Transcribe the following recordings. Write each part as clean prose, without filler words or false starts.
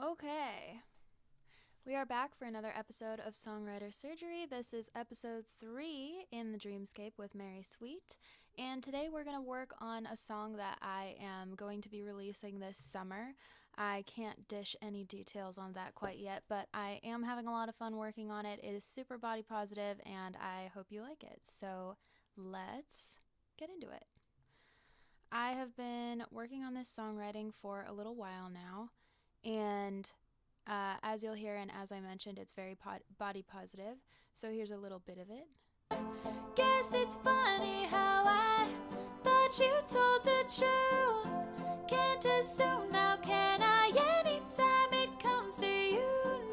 Okay, we are back for another episode of Songwriter Surgery. This is episode 3 in the Dreamscape with Mary Sweet, and today we're going to work on a song that I am going to be releasing this summer. I can't dish any details on that quite yet, but I am having a lot of fun working on it. It is super body positive, and I hope you like it. So let's get into it. I have been working on this songwriting for a little while now, and as you'll hear and as I mentioned, it's very body positive. So here's a little bit of it. Guess it's funny how I thought you told the truth. Can't assume now, can I? Anytime it comes to you,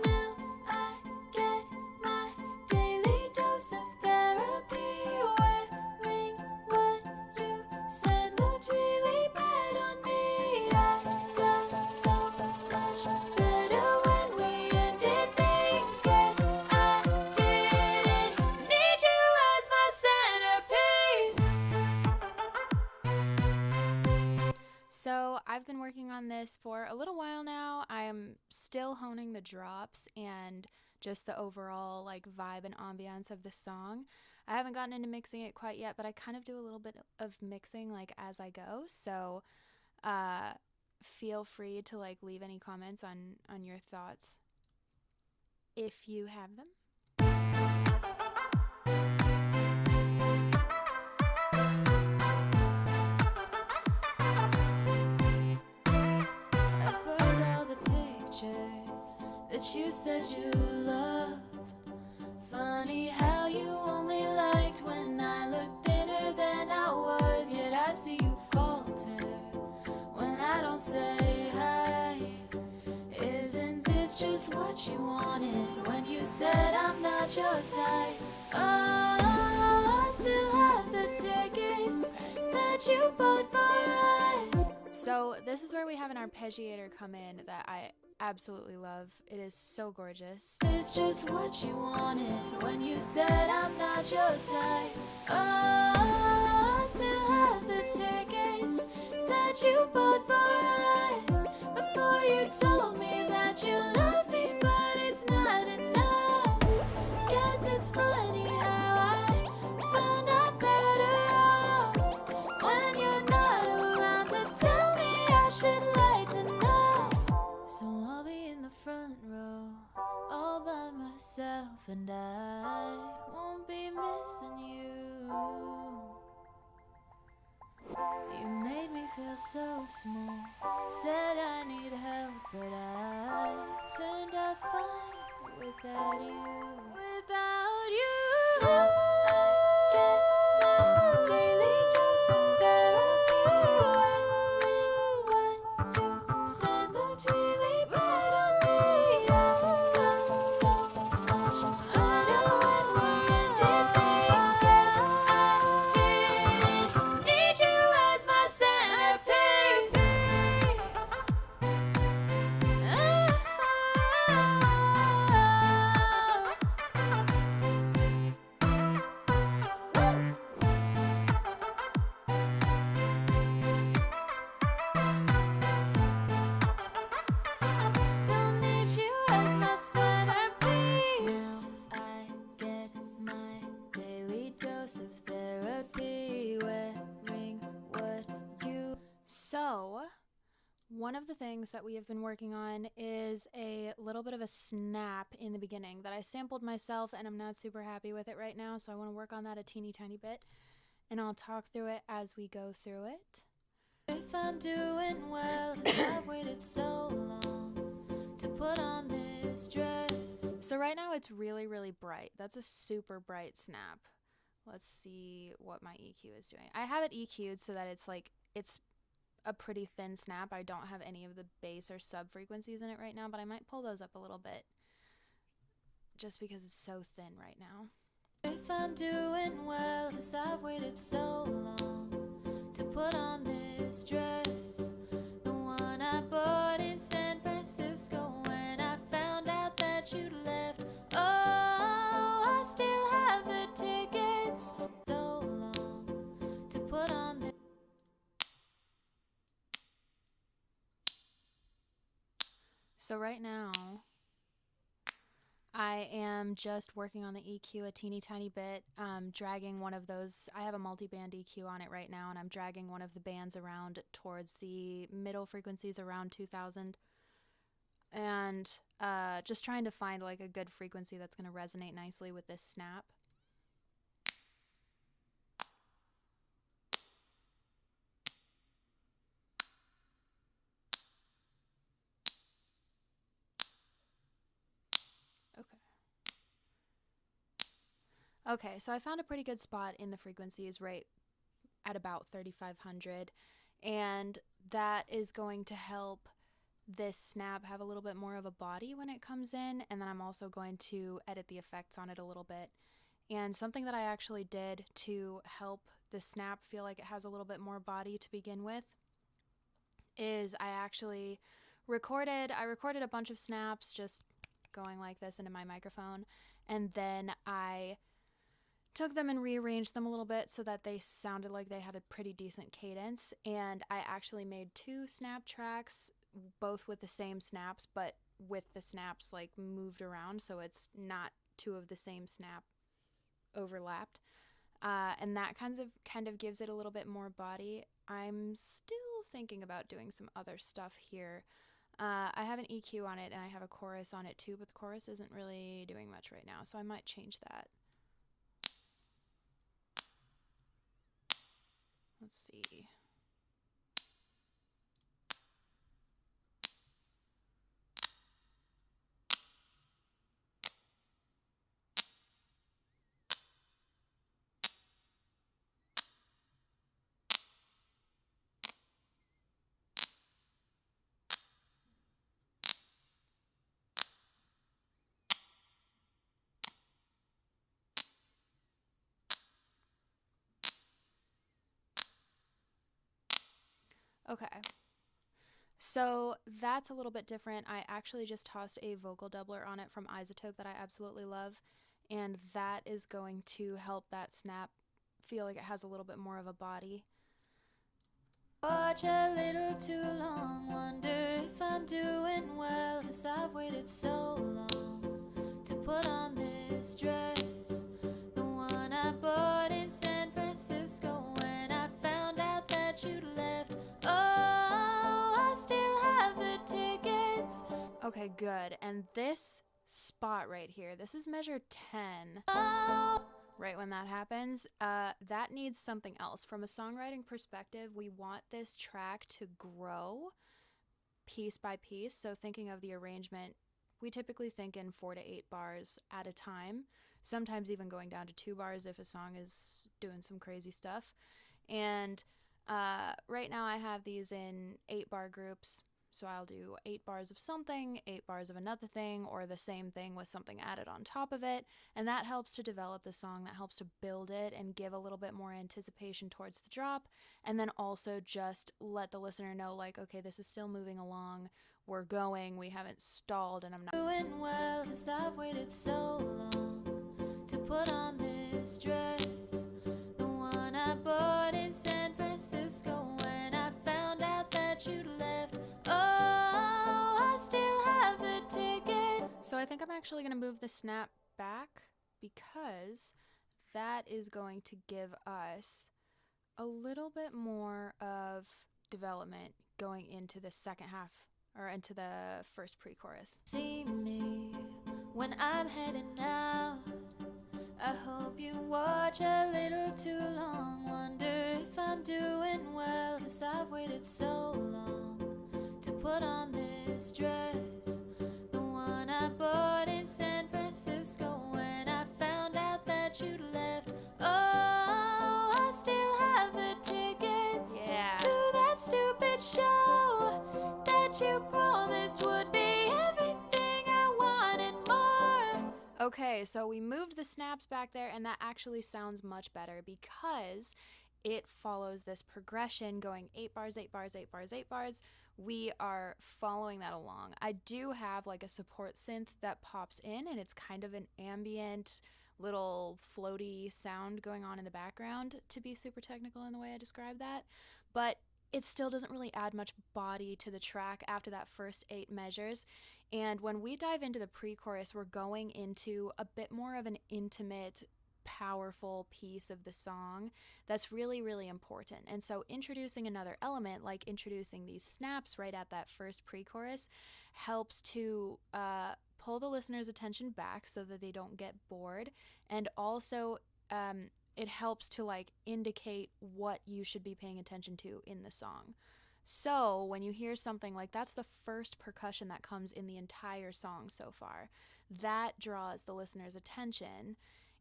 now I get my daily dose of therapy. Wearing what you said looked really bad on me. I got so much better when we ended things. Guess I didn't need you as my centerpiece. So I've been working on this for a little while now. I am still honing the drops and just the overall vibe and ambiance of the song. I haven't gotten into mixing it quite yet, but I kind of do a little bit of mixing as I go. So feel free to leave any comments on your thoughts if you have them. I burned all the pictures that you said you loved. Funny how you only liked when I looked thinner than I was. Yet I see you falter when I don't say hi. Isn't this just what you wanted when you said I'm not your type? Oh, I still have the tickets that you bought for us. So this is where we have an arpeggiator come in that I absolutely love. It is so gorgeous. It's just what you wanted when you said I'm not your type. Oh, I still have the tickets that you bought for us before you told me that you love me, but it's not enough. Guess it's funny how I found out better off when you're not around to tell me I should lighten up. So I'll be in the front row all by myself, and I won't be missing you. You made me feel so small, said I need help, but I turned out fine without you. Without you, I get my daily dose of therapy. Wearing what you said looked really bad on me. I got so much better when we ended things. Guess I didn't need you as my centerpiece. Don't need you as my centerpiece. I get my daily dose of therapy. Wearing what you. So, one of the things that we have been working on is a little bit of a snap in the beginning that I sampled myself, and I'm not super happy with it right now, so I want to work on that a teeny tiny bit, and I'll talk through it as we go through it. If I'm doing well, 'cause I've waited so long to put on this dress. So right now it's really, really bright. That's a super bright snap. Let's see what my EQ is doing. I have it EQ'd so that it's a pretty thin snap. I don't have any of the bass or sub frequencies in it right now, but I might pull those up a little bit just because it's so thin right now. If I'm doing well, 'cause I've waited so long to put on this dress, the one I bought in San Francisco when I found out that you left. Oh, I still have the tickets. So long to put on this. So right now, I am just working on the EQ a teeny tiny bit, dragging one of those. I have a multi-band EQ on it right now, and I'm dragging one of the bands around towards the middle frequencies around 2000, and just trying to find like a good frequency that's going to resonate nicely with this snap. Okay. Okay, so I found a pretty good spot in the frequencies right at about 3500, and that is going to help this snap have a little bit more of a body when it comes in, and then I'm also going to edit the effects on it a little bit. And something that I actually did to help the snap feel like it has a little bit more body to begin with is I recorded a bunch of snaps just going like this into my microphone, and then I took them and rearranged them a little bit so that they sounded like they had a pretty decent cadence. And I actually made 2 snap tracks, both with the same snaps, but with the snaps like moved around so it's not 2 of the same snap overlapped. And that kind of gives it a little bit more body. I'm still thinking about doing some other stuff here. I have an EQ on it and I have a chorus on it too, but the chorus isn't really doing much right now, so I might change that. Let's see. Okay. So that's a little bit different. I actually just tossed a vocal doubler on it from Isotope that I absolutely love, and that is going to help that snap feel like it has a little bit more of a body. Watch a little too long, wonder if I'm doing well, 'cause I've waited so long to put on this dress, the one I bought in San Francisco when I found out that you'd left. Oh, I still have the tickets. Okay, good. And this spot right here, this is measure 10. Right when that happens, that needs something else. From a songwriting perspective, we want this track to grow piece by piece. So thinking of the arrangement, we typically think in 4 to 8 bars at a time, sometimes even going down to 2 bars if a song is doing some crazy stuff. And right now I have these in 8-bar groups. So I'll do 8 bars of something, 8 bars of another thing, or the same thing with something added on top of it. And that helps to develop the song, that helps to build it and give a little bit more anticipation towards the drop. And then also just let the listener know, like, okay, this is still moving along. We're going, we haven't stalled, and I'm not Doing well, 'cause I've waited so long to put on this dress, the one I bought in San Francisco when I found out that you'd left. Oh, I still have the ticket. So I think I'm actually going to move the snap back because that is going to give us a little bit more of development going into the second half or into the first pre-chorus. See me when I'm heading out. I hope you watch a little too long, wonder if I'm doing well, 'cause I've waited so long to put on this dress, the one I bought in San Francisco when I found out that you'd left. Oh, I still have the tickets to that stupid show that you promised would be everything I wanted more. Okay, so we moved the snaps back there, and that actually sounds much better because it follows this progression going 8 bars, 8 bars, 8 bars, 8 bars. We are following that along. I do have like a support synth that pops in, and it's kind of an ambient little floaty sound going on in the background, to be super technical in the way I describe that. But it still doesn't really add much body to the track after that first 8 measures. And when we dive into the pre-chorus, we're going into a bit more of an intimate, powerful piece of the song that's really, really important. And so introducing another element, like introducing these snaps right at that first pre-chorus, helps to pull the listener's attention back so that they don't get bored. And also it helps to like indicate what you should be paying attention to in the song. So when you hear something like that's the first percussion that comes in the entire song so far, that draws the listener's attention,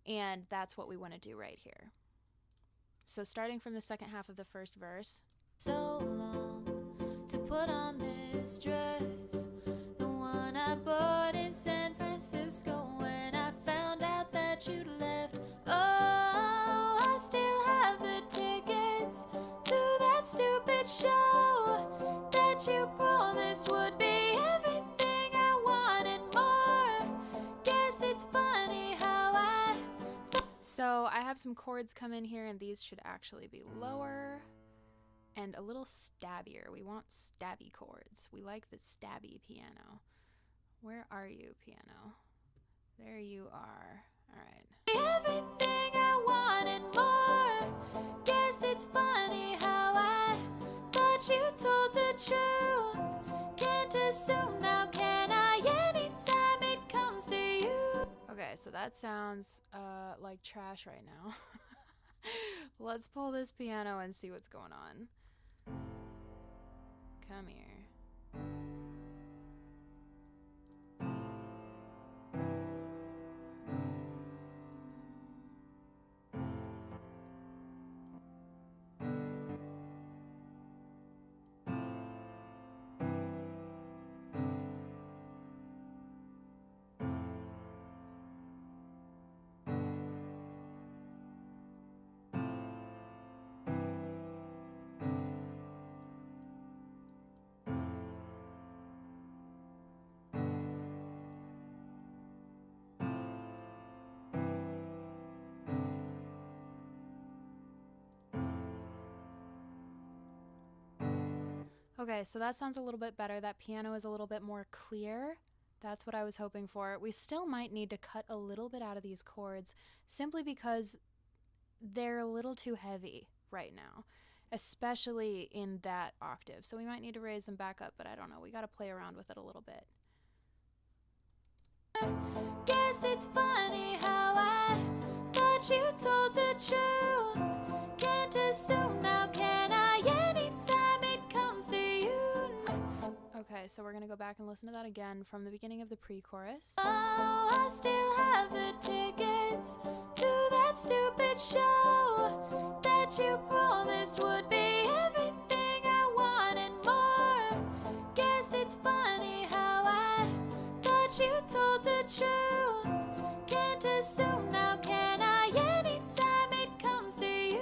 and that's what we want to do right here. So starting from the second half of the first verse. So long to put on this dress, the one I bought in San Francisco when I found out that you'd left. Oh, I still have the tickets to that stupid show that you promised would be everything I wanted more. Guess it's funny how So I have some chords come in here, and these should actually be lower and a little stabbier. We want stabby chords. We like the stabby piano. Where are you, piano? There you are. All right. everything I wanted more. Guess it's funny how I thought you told the truth. Can't assume now, can I? Anytime it comes to you. Okay, so that sounds like trash right now. Let's pull this piano and see what's going on. Come here. Okay, so that sounds a little bit better. That piano is a little bit more clear. That's what I was hoping for. We still might need to cut a little bit out of these chords simply because they're a little too heavy right now, especially in that octave. So we might need to raise them back up, but I don't know. We got to play around with it a little bit. Guess it's funny how I thought you told the truth. Can't assume now, can I? Anytime it comes to you. Okay, so we're going to go back and listen to that again from the beginning of the pre-chorus. Oh, I still have the tickets to that stupid show that you promised would be everything I wanted more. Guess it's funny how I thought you told the truth. Can't assume now, can I? Anytime it comes to you.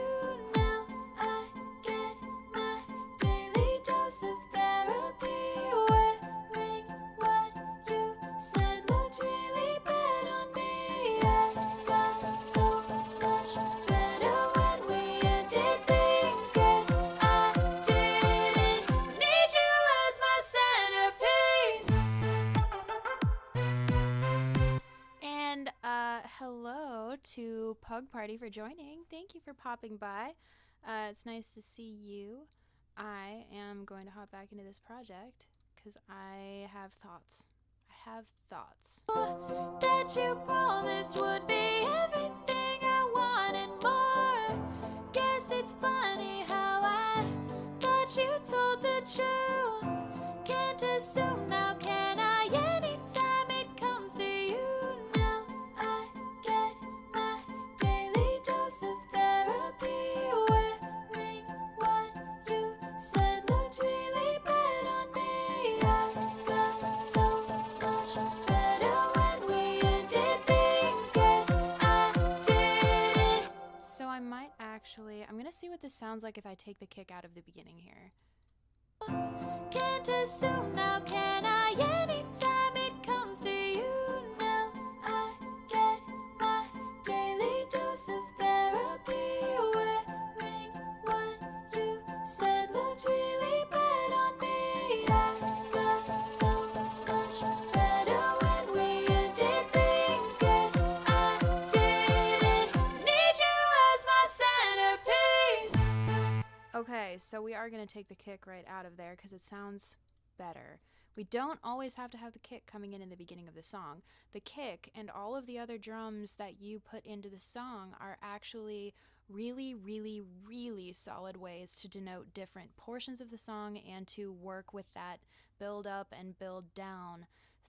Now I get my daily dose of therapy. Wearing what you said looked really bad on me. I got so much better when we ended things. Guess I didn't need you as my centerpiece. And hello to Pug Party for joining. Thank you for popping by. It's nice to see you. I am going to hop back into this project because I have thoughts. That you promised would be everything I wanted more. Guess it's funny how I thought you told the truth. Can't assume now, can I? Anytime it comes to you. Now I get my daily dose of therapy. Wearing what you said looked really bad on me. I got so much better when we ended things. Guess I didn't. So I might actually, I'm going to see what this sounds like if I take the kick out of the beginning here. Can't assume now, can I? Anytime it comes to you. Now I get my daily dose of therapy. Wearing what you said looked really so we are going to take the kick right out of there because it sounds better. We don't always have to have the kick coming in the beginning of the song. The kick and all of the other drums that you put into the song are actually really, really, really solid ways to denote different portions of the song and to work with that build up and build down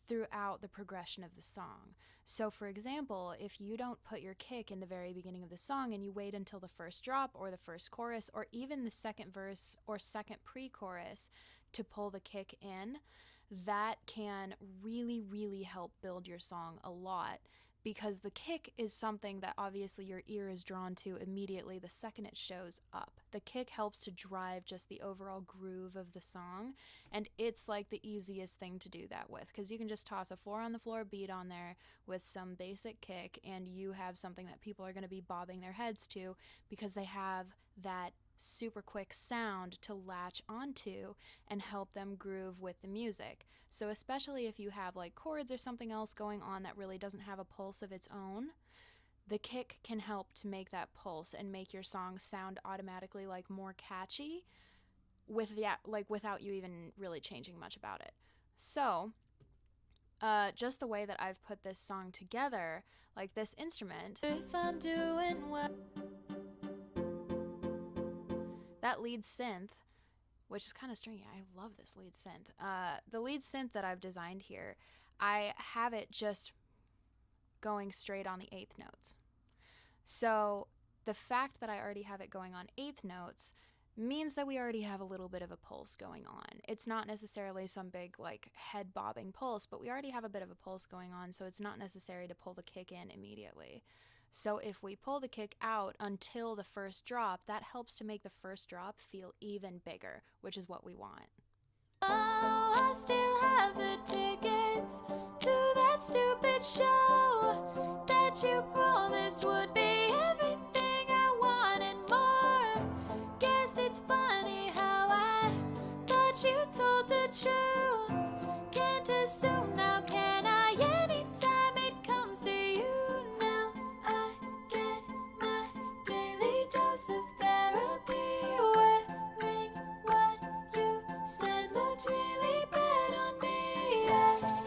throughout the progression of the song. So for example, if you don't put your kick in the very beginning of the song and you wait until the first drop or the first chorus or even the second verse or second pre-chorus to pull the kick in, that can really, really help build your song a lot, because the kick is something that obviously your ear is drawn to immediately the second it shows up. The kick helps to drive just the overall groove of the song, and it's like the easiest thing to do that with, because you can just toss a 4-on-the-floor beat on there with some basic kick and you have something that people are going to be bobbing their heads to because they have that super quick sound to latch onto and help them groove with the music. So especially if you have like chords or something else going on that really doesn't have a pulse of its own, the kick can help to make that pulse and make your song sound automatically like more catchy without you even really changing much about it. So just the way that I've put this song together, like this instrument, If I'm doing well. that lead synth, which is kind of stringy. I love this lead synth. The lead synth that I've designed here, I have it just going straight on the eighth notes. So the fact that I already have it going on eighth notes means that we already have a little bit of a pulse going on. It's not necessarily some big like head bobbing pulse, but we already have a bit of a pulse going on, so it's not necessary to pull the kick in immediately. So if we pull the kick out until the first drop, that helps to make the first drop feel even bigger, which is what we want. Oh, I still have the tickets to that stupid show that you promised would be everything I wanted more. Guess it's funny how I thought you told the truth. Can't assume now, can I? Anytime it comes to you now, I get my daily dose of therapy. Wearing what you said looked really bad on me. I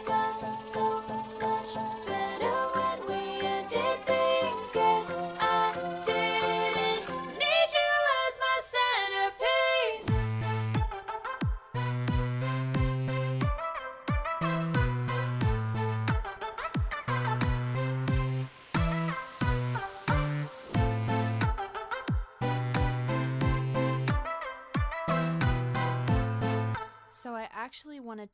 got so much better when we ended things. Guess I didn't need you as my centerpiece. So I actually want to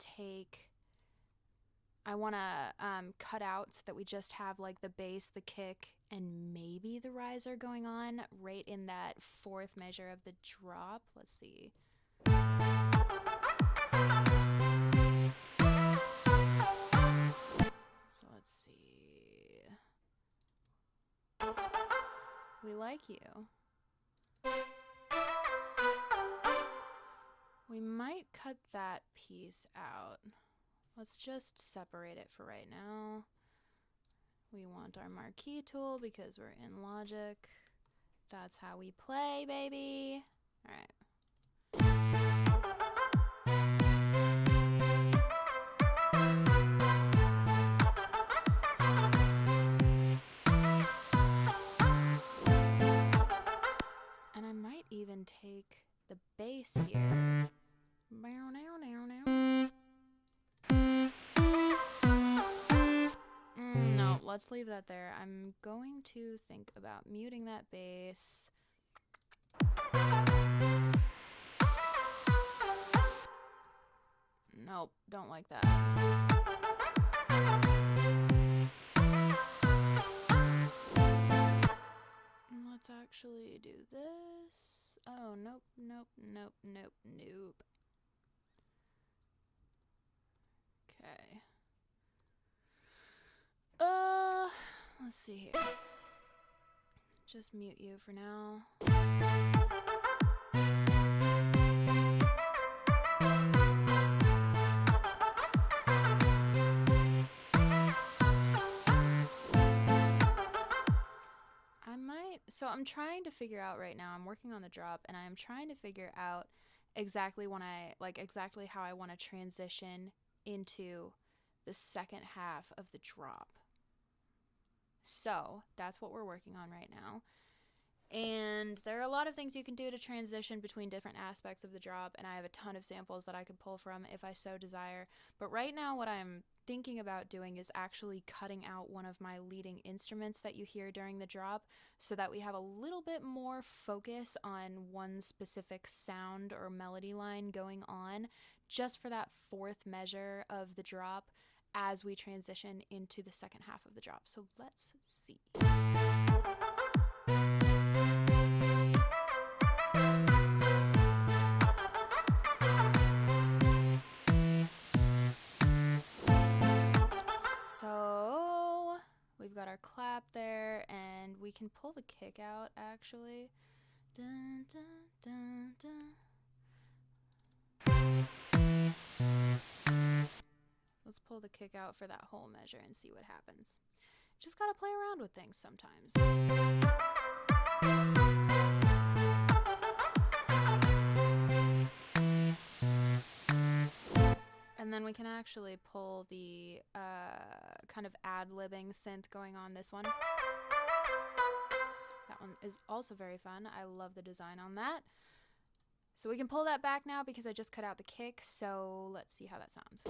cut out so that we just have like the bass, the kick, and maybe the riser going on right in that fourth measure of the drop. Let's see. So let's see. We like you. We might cut that piece out. Let's just separate it for right now. We want our marquee tool because we're in Logic. That's how we play, baby. All right. And I might even take the bass here. No, let's leave that there. I'm going to think about muting that bass. Nope, don't like that. Let's actually do this. Oh, nope, nope, nope, nope, nope. Okay. Let's see here. Just mute you for now. So I'm trying to figure out right now, I'm working on the drop, and I'm trying to figure out exactly exactly how I want to transition into the second half of the drop. So that's what we're working on right now. And there are a lot of things you can do to transition between different aspects of the drop, and I have a ton of samples that I could pull from if I so desire. But right now what I'm thinking about doing is actually cutting out one of my leading instruments that you hear during the drop so that we have a little bit more focus on one specific sound or melody line going on just for that fourth measure of the drop as we transition into the second half of the drop. So let's see. So we've got our clap there, and we can pull the kick out actually. Dun, dun, dun, dun. Let's pull the kick out for that whole measure and see what happens. Just gotta play around with things sometimes. And then we can actually pull the kind of ad-libbing synth going on this one. That one is also very fun. I love the design on that. So we can pull that back now because I just cut out the kick. So let's see how that sounds.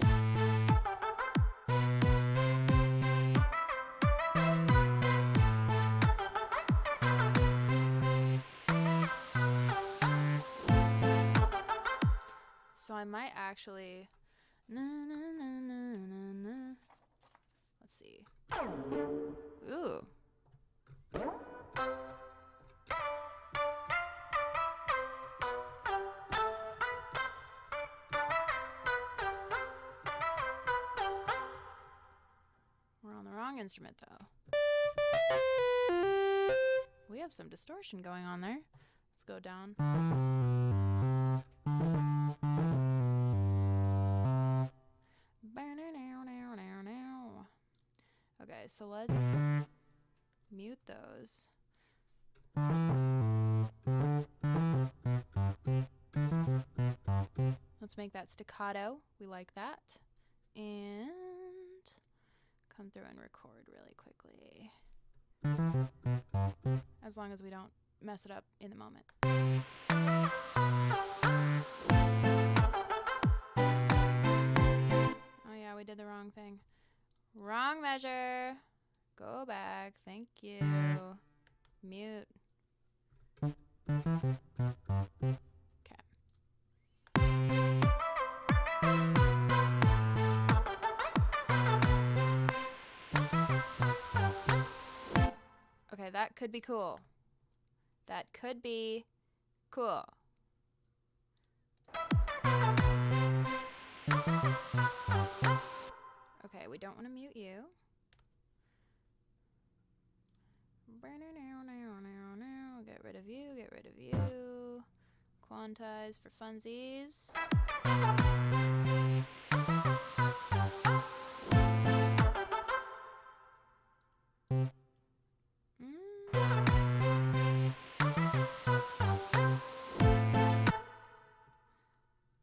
So I might actually... Let's see. Ooh. We're on the wrong instrument though. We have some distortion going on there. Let's go down. Okay, so let's mute those. Let's make that staccato. We like that. And come through and record really quickly. As long as we don't mess it up in the moment. Oh yeah, we did the wrong thing. Wrong measure. Go back. Thank you. Mute. Okay. Okay, that could be cool. That could be cool. Okay, we don't want to mute you. Get rid of you, get rid of you. Quantize for funsies.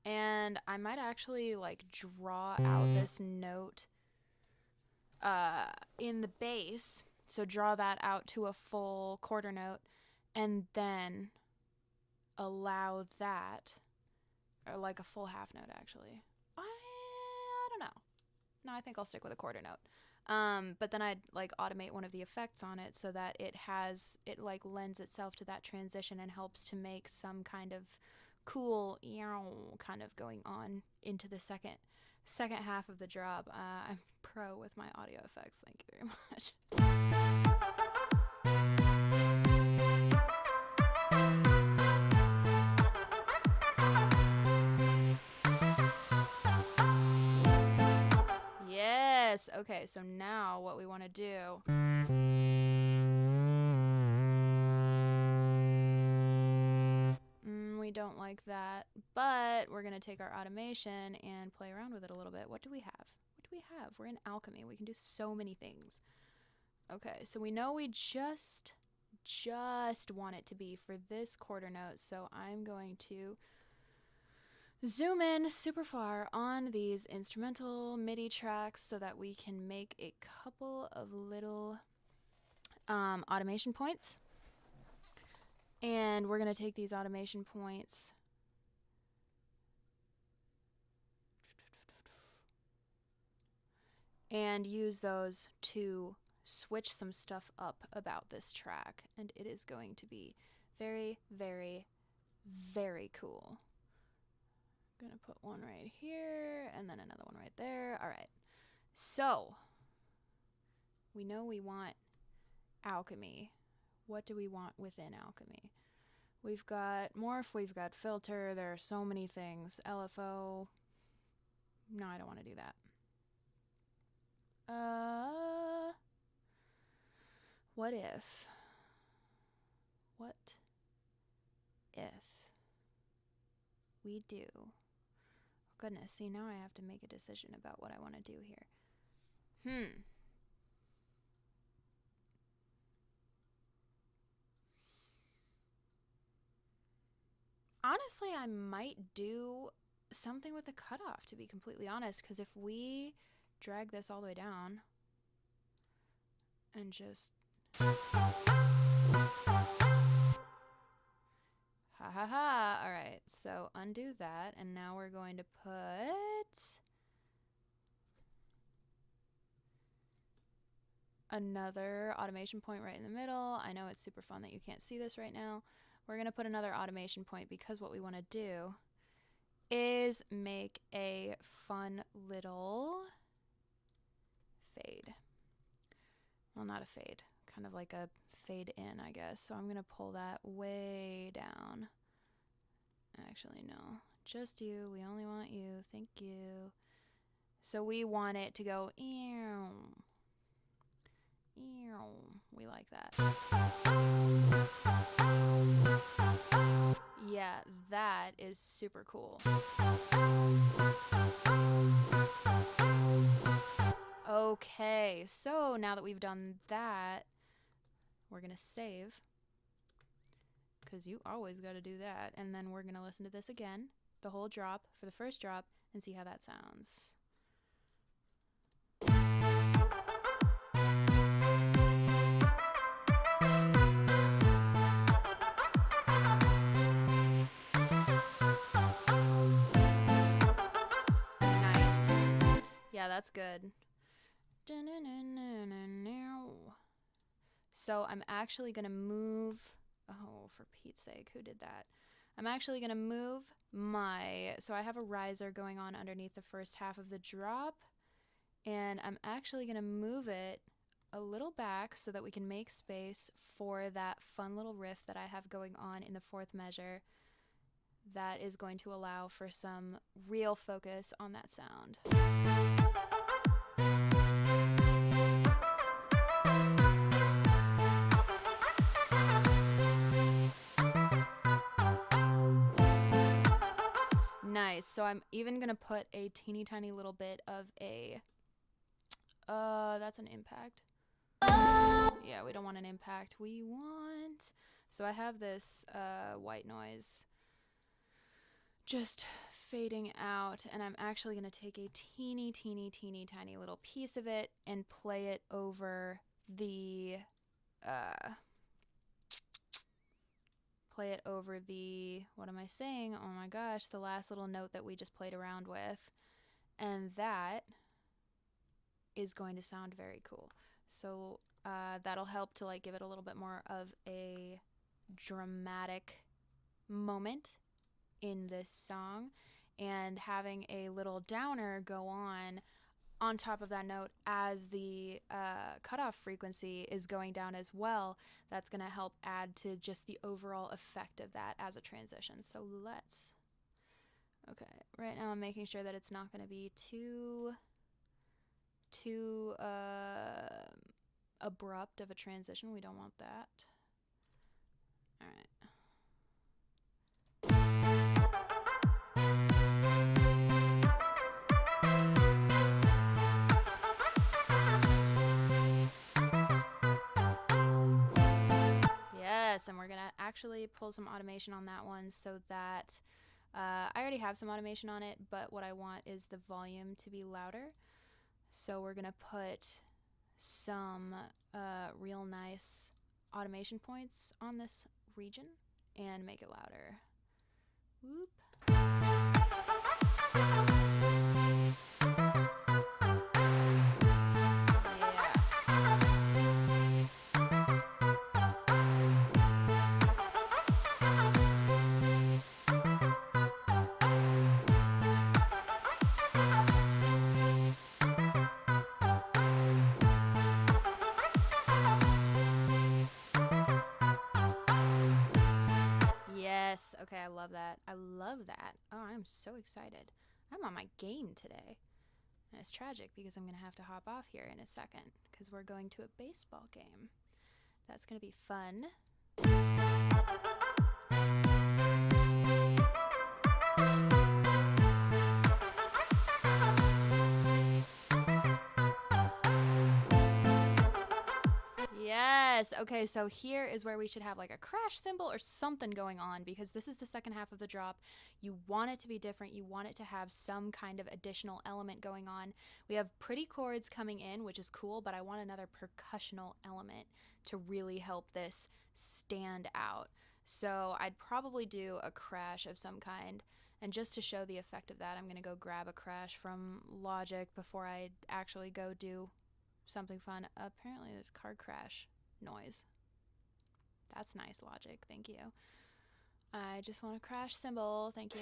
And I might actually like draw out this note in the bass. So draw that out to a full quarter note and then allow that, or like a full half note actually. I don't know. No, I think I'll stick with a quarter note. But then I'd like automate one of the effects on it so that it like lends itself to that transition and helps to make some kind of cool kind of going on into the second half of the drop. I'm pro with my audio effects. Thank you very much. Yes. Okay, so now what we want to do we don't like that, but we're going to take our automation and play around with it a little bit. What do we have? What do we have? We're in alchemy. We can do so many things. Okay, so we know we just just want it to be for this quarter note. So I'm going to zoom in super far on these instrumental MIDI tracks so that we can make a couple of little automation points. And we're going to take these automation points and use those to switch some stuff up about this track. And it is going to be very, very, very cool. I'm going to put one right here and then another one right there. All right. So we know we want alchemy. What do we want within alchemy? We've got morph, we've got filter, there are so many things. LFO. No, I don't want to do that. What if we do? Goodness, see, now I have to make a decision about what I want to do here. Honestly, I might do something with a cutoff, to be completely honest, because if we drag this all the way down and just ha ha ha. All right, so undo that, and now we're going to put another automation point right in the middle. I know it's super fun that you can't see this right now. We're going to put another automation point because what we want to do is make a fun little fade. Well, not a fade, kind of like a fade in, I guess. So I'm going to pull that way down. Actually, no, just you. We only want you. Thank you. So we want it to go ew. Ew. We like that. Yeah, that is super cool. Okay, so now that we've done that, we're gonna save, because you always gotta do that, and then we're gonna listen to this again, the whole drop for the first drop, and see how that sounds. Nice. Yeah, that's good. So I'm actually going to move, oh, for Pete's sake, who did that? I'm actually going to move so I have a riser going on underneath the first half of the drop, and I'm actually going to move it a little back so that we can make space for that fun little riff that I have going on in the fourth measure that is going to allow for some real focus on that sound. Nice. So I'm even going to put a teeny tiny little bit of a, that's an impact. Yeah, we don't want an impact. We want, so I have this white noise just fading out, and I'm actually going to take a teeny tiny little piece of it and play it over the, what am I saying? Oh my gosh, the last little note that we just played around with. And that is going to sound very cool. So that'll help to like give it a little bit more of a dramatic moment in this song, and having a little downer go on top of that note as the cutoff frequency is going down as well. That's going to help add to just the overall effect of that as a transition. So okay, right now I'm making sure that it's not going to be too abrupt of a transition. We don't want that. All right. actually pull some automation on that one so that I already have some automation on it, but what I want is the volume to be louder. So we're gonna put some real nice automation points on this region and make it louder. Whoop. Yes, okay, I love that. I love that. Oh, I'm so excited. I'm on my game today. And it's tragic because I'm going to have to hop off here in a second because we're going to a baseball game. That's going to be fun. Yes. Okay, so here is where we should have like a crash cymbal or something going on because this is the second half of the drop. You want it to be different. You want it to have some kind of additional element going on. We have pretty chords coming in, which is cool, but I want another percussional element to really help this stand out. So I'd probably do a crash of some kind. And just to show the effect of that, I'm going to go grab a crash from Logic before I actually go do something fun. Apparently there's car crash noise. That's nice, Logic. Thank you. I just want a crash cymbal. Thank you.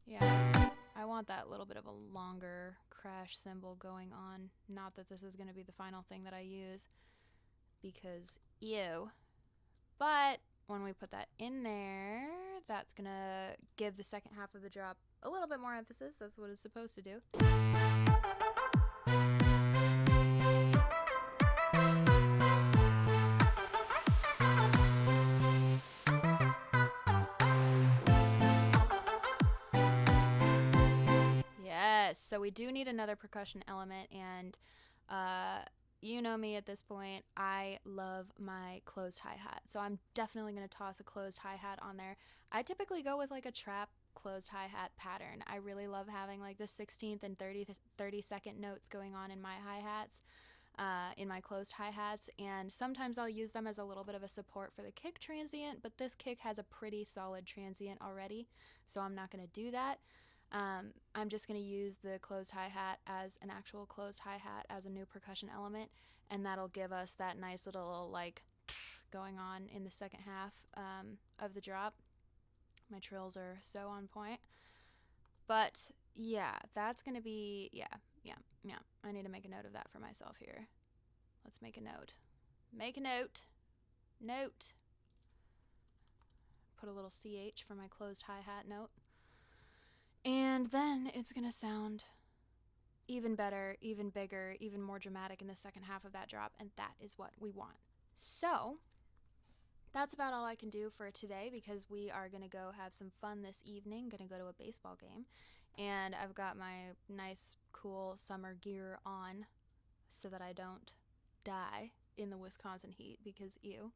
Yeah, I want that little bit of a longer crash cymbal going on. Not that this is going to be the final thing that I use because ew. But when we put that in there, that's gonna give the second half of the drop a little bit more emphasis. That's what it's supposed to do. Yes, so we do need another percussion element, and you know me at this point, I love my closed hi-hat. So I'm definitely going to toss a closed hi-hat on there. I typically go with like a trap closed hi-hat pattern. I really love having like the 16th and 30-second notes going on in my hi-hats, in my closed hi-hats, and sometimes I'll use them as a little bit of a support for the kick transient, but this kick has a pretty solid transient already, so I'm not going to do that. I'm just going to use the closed hi-hat as an actual closed hi-hat as a new percussion element, and that'll give us that nice little like going on in the second half of the drop. My trills are so on point. But yeah, that's going to be, yeah. I need to make a note of that for myself here. Let's make a note. Make a note. Note. Put a little CH for my closed hi-hat note. And then it's going to sound even better, even bigger, even more dramatic in the second half of that drop, and that is what we want. So that's about all I can do for today because we are going to go have some fun this evening, going to go to a baseball game, and I've got my nice, cool summer gear on so that I don't die in the Wisconsin heat because ew.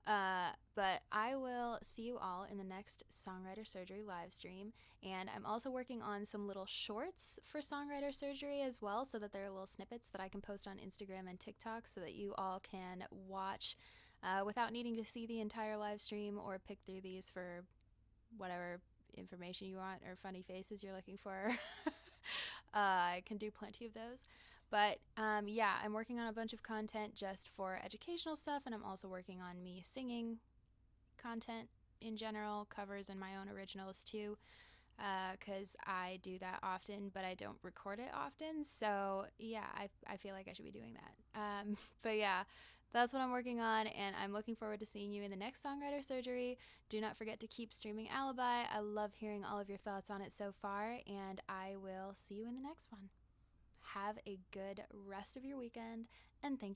But I will see you all in the next Songwriter Surgery live stream, and I'm also working on some little shorts for Songwriter Surgery as well, so that there are little snippets that I can post on Instagram and TikTok so that you all can watch without needing to see the entire live stream or pick through these for whatever information you want or funny faces you're looking for. I can do plenty of those. But yeah, I'm working on a bunch of content just for educational stuff, and I'm also working on me singing content in general, covers and my own originals too, because I do that often, but I don't record it often. So yeah, I feel like I should be doing that. But yeah, that's what I'm working on, and I'm looking forward to seeing you in the next Songwriter Surgery. Do not forget to keep streaming Alibi. I love hearing all of your thoughts on it so far, and I will see you in the next one. Have a good rest of your weekend, and thank you